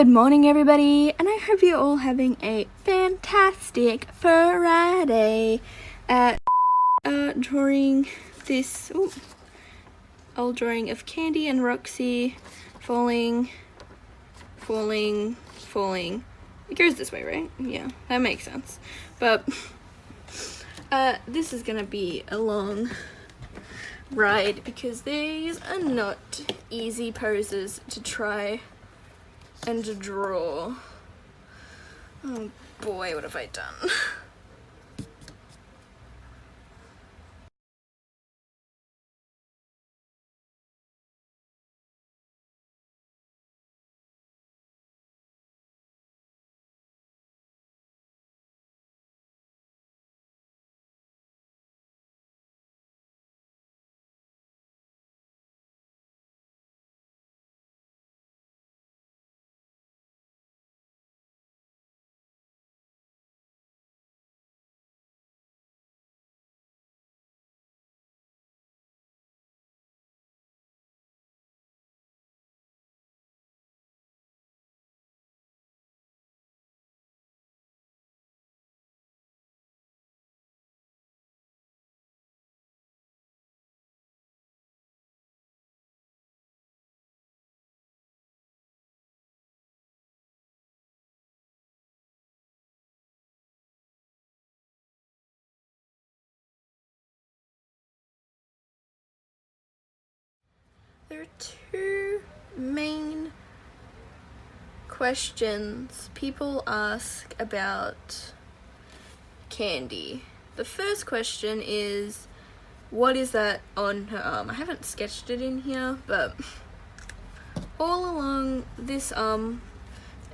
Good morning, everybody, and I hope you're all having a fantastic Friday. Drawing this old drawing of Candy and Roxy falling. It goes this way, right? Yeah, that makes sense. But this is gonna be a long ride because these are not easy poses to try and to draw. Oh boy, what have I done? There are two main questions people ask about Candy. The first question is, what is that on her arm? I haven't sketched it in here, but all along this arm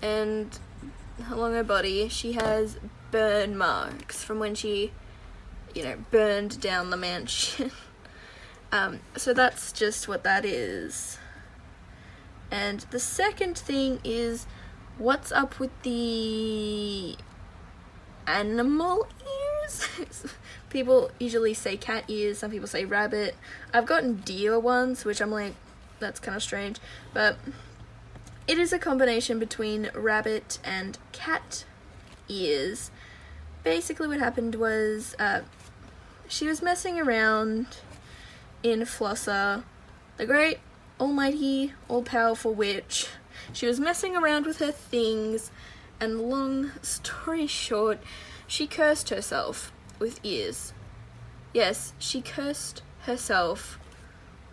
and along her body, she has burn marks from when she, burned down the mansion. So that's just what that is. And the second thing is, what's up with the animal ears? People usually say cat ears, some people say rabbit. I've gotten deer ones, which I'm like, that's kind of strange. But it is a combination between rabbit and cat ears. Basically what happened was, she was messing around in Flosser, the great, almighty, all-powerful witch. She was messing around with her things, and long story short, she cursed herself with ears. Yes, she cursed herself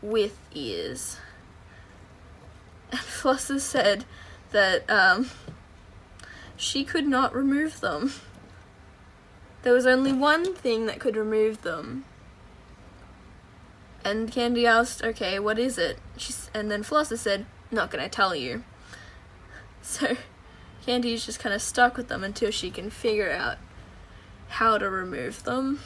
with ears. And Flosser said that she could not remove them. There was only one thing that could remove them. And Candy asked, okay, what is it? And then Flosser said, not gonna tell you. So Candy's just kind of stuck with them until she can figure out how to remove them.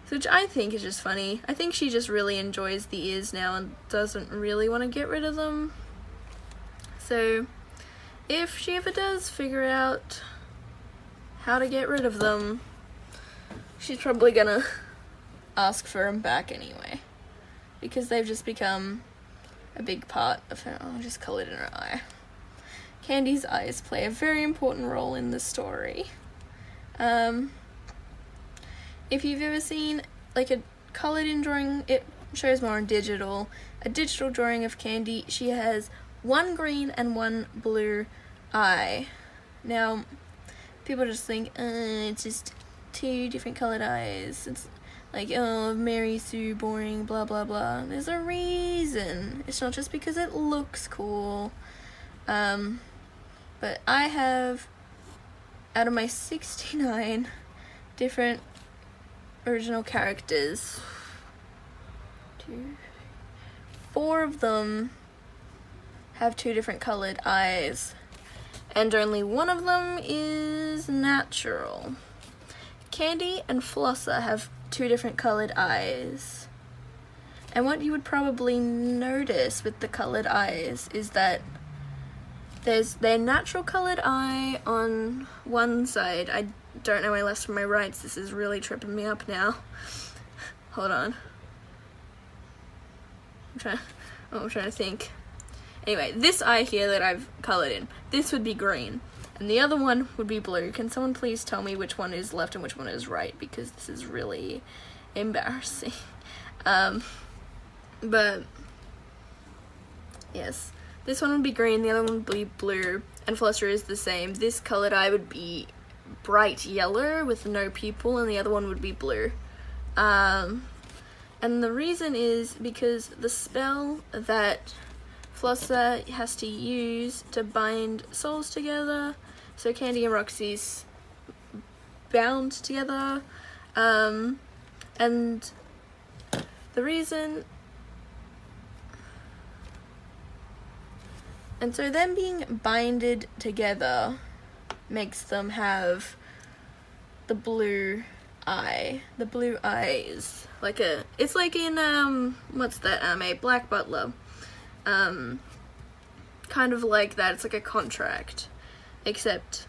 Which I think is just funny. I think she just really enjoys the ears now and doesn't really want to get rid of them. So if she ever does figure out how to get rid of them, she's probably gonna ask for them back anyway, because they've just become a big part of her. I'll just colour it in her eye. Candy's eyes play a very important role in the story. If you've ever seen like a coloured in drawing, it shows more on digital. A digital drawing of Candy, she has one green and one blue eye. Now, people just think, it's just two different coloured eyes. It's like, oh, Mary Sue, boring, blah, blah, blah. There's a reason. It's not just because it looks cool. But I have, out of my 69 different original characters, 4 of them have 2 different colored eyes. And only one of them is natural. Candy and Flosser have 2 different colored eyes. And what you would probably notice with the colored eyes is that there's their natural colored eye on one side. I don't know my left from my rights. This is really tripping me up now. Hold on. I'm trying to think. Anyway, this eye here that I've coloured in, this would be green. And the other one would be blue. Can someone please tell me which one is left and which one is right? Because this is really embarrassing. But, yes. This one would be green, the other one would be blue. And Fluster is the same. This coloured eye would be bright yellow with no pupil, and the other one would be blue. And the reason is because the spell that Fluster has to use to bind souls together, so Candy and Roxy's bound together, and the reason, and so them being binded together makes them have the blue eye. The blue eye is like it's like in what's that anime, Black Butler. Kind of like that. It's like a contract, except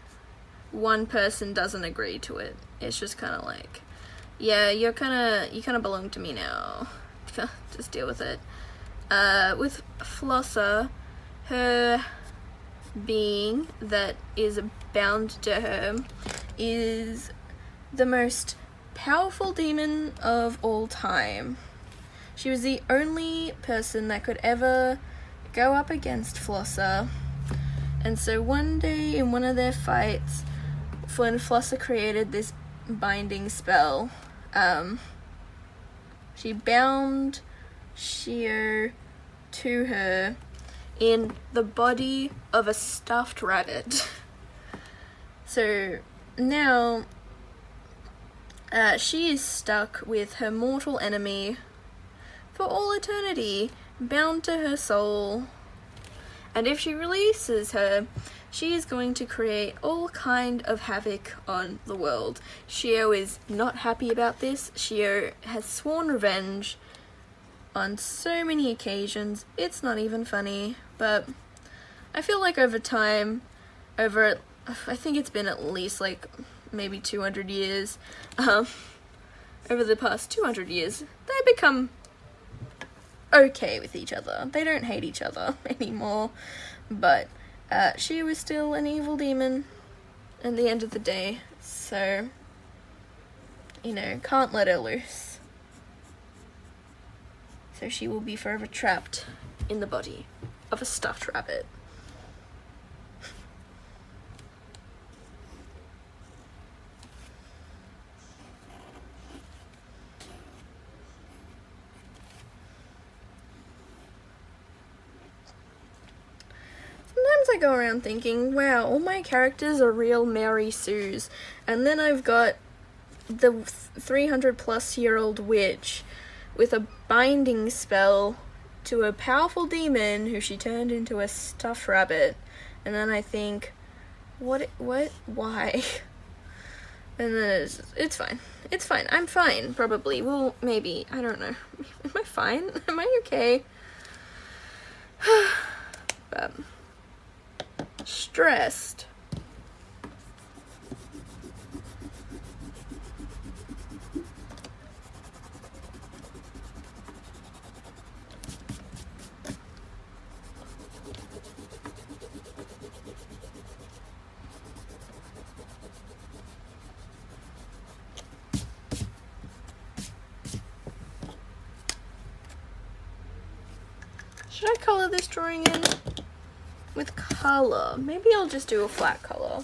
one person doesn't agree to it. It's just kind of like, yeah, you kind of belong to me now. Just deal with it. With Flosser, her being that is bound to her is the most powerful demon of all time. She was the only person that could ever go up against Flosser. And so one day in one of their fights, when Flosser created this binding spell, she bound Shio to her in the body of a stuffed rabbit. So now she is stuck with her mortal enemy for all eternity, bound to her soul. And if she releases her, she is going to create all kind of havoc on the world. Shio is not happy about this. Shio has sworn revenge on so many occasions. It's not even funny, but I feel like over time, I think it's been at least like maybe 200 years, over the past 200 years, they become okay with each other. They don't hate each other anymore, but she was still an evil demon at the end of the day, so, you know, can't let her loose. So she will be forever trapped in the body of a stuffed rabbit. Sometimes I go around thinking, wow, all my characters are real Mary Sues, and then I've got the 300-plus-year-old witch with a binding spell to a powerful demon who she turned into a stuffed rabbit, and then I think, what, why? And then it's fine, I'm fine, probably, well, maybe, I don't know, am I fine, am I okay? But stressed. Should I color this drawing in with color? Maybe I'll just do a flat color.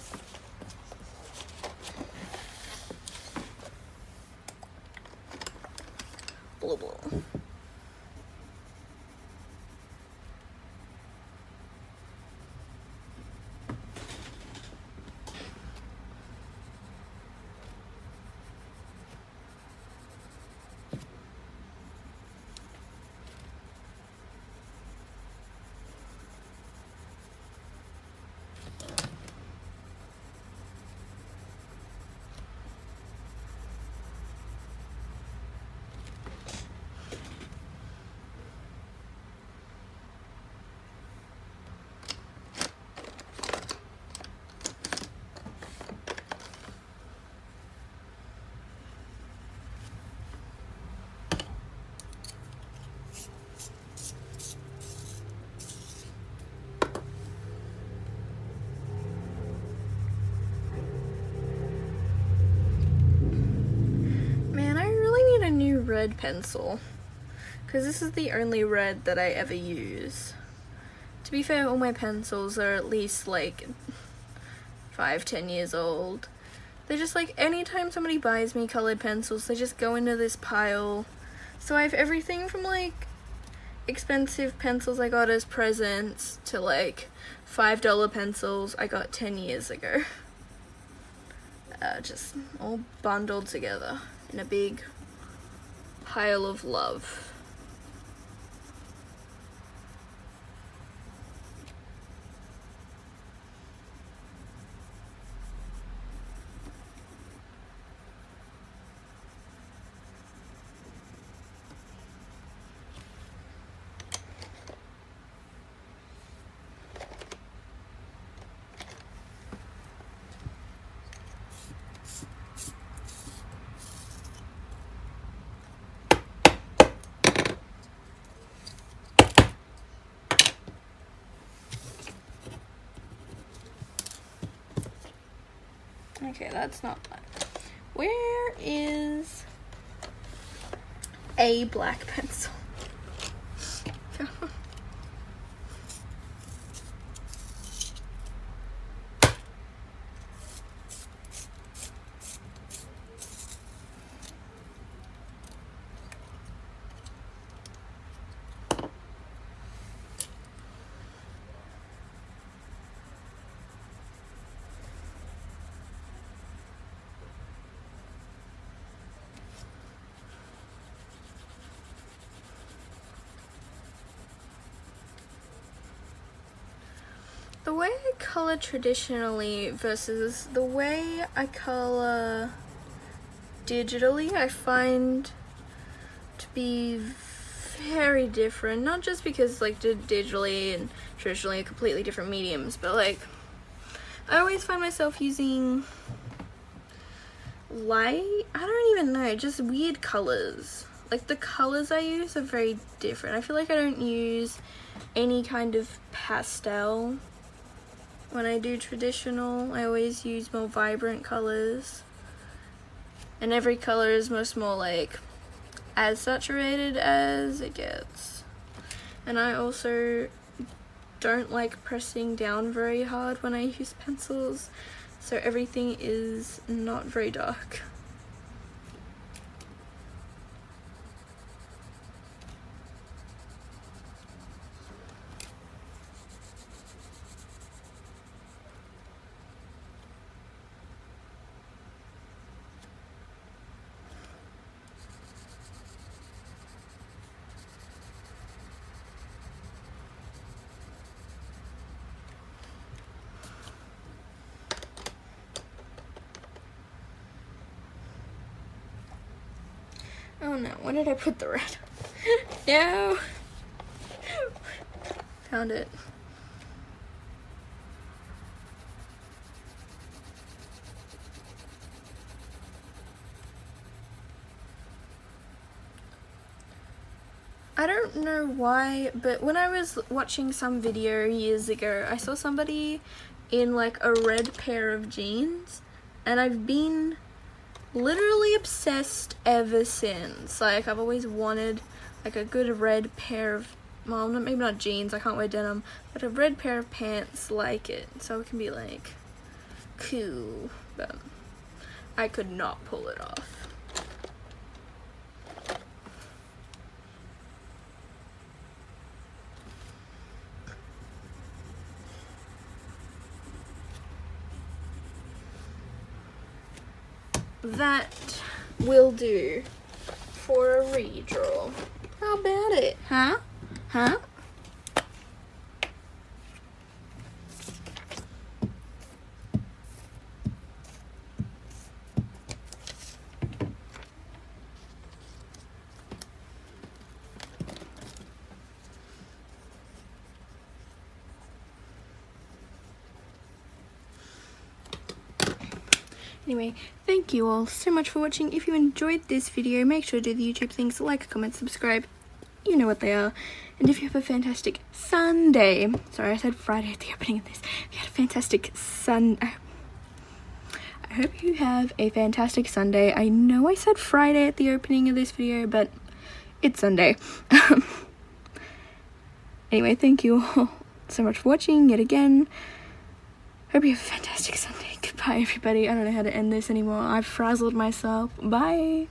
Blah, blah. red pencil, because this is the only red that I ever use. To be fair, all my pencils are at least like 5-10 years old. They're just like, anytime somebody buys me colored pencils, they just go into this pile. So I have everything from like expensive pencils I got as presents to like $5 pencils I got 10 years ago. Just all bundled together in a big pile of love. Okay, that's not bad. Where is a black pencil? The way I color traditionally versus the way I color digitally, I find to be very different. Not just because like digitally and traditionally are completely different mediums, but like I always find myself using light, I don't even know, just weird colors. Like the colors I use are very different. I feel like I don't use any kind of pastel when I do traditional. I always use more vibrant colors, and every color is much more like as saturated as it gets. And I also don't like pressing down very hard when I use pencils, so everything is not very dark. Oh no, where did I put the red? No! Found it. I don't know why, but when I was watching some video years ago, I saw somebody in like a red pair of jeans, and I've been literally obsessed ever since. Like I've always wanted like a good red pair of, well, maybe not jeans, I can't wear denim, but a red pair of pants like it, so it can be like cool, but I could not pull it off. That will do for a redraw. How about it? Huh? Huh? Anyway, thank you all so much for watching. If you enjoyed this video, make sure to do the YouTube things, like, comment, subscribe. You know what they are. And if you have a fantastic Sunday, sorry I said Friday at the opening of this. If you had a fantastic I I hope you have a fantastic Sunday. I know I said Friday at the opening of this video, but it's Sunday. Anyway, thank you all so much for watching yet again. Hope you have a fantastic Sunday. Goodbye, everybody. I don't know how to end this anymore. I've frazzled myself. Bye.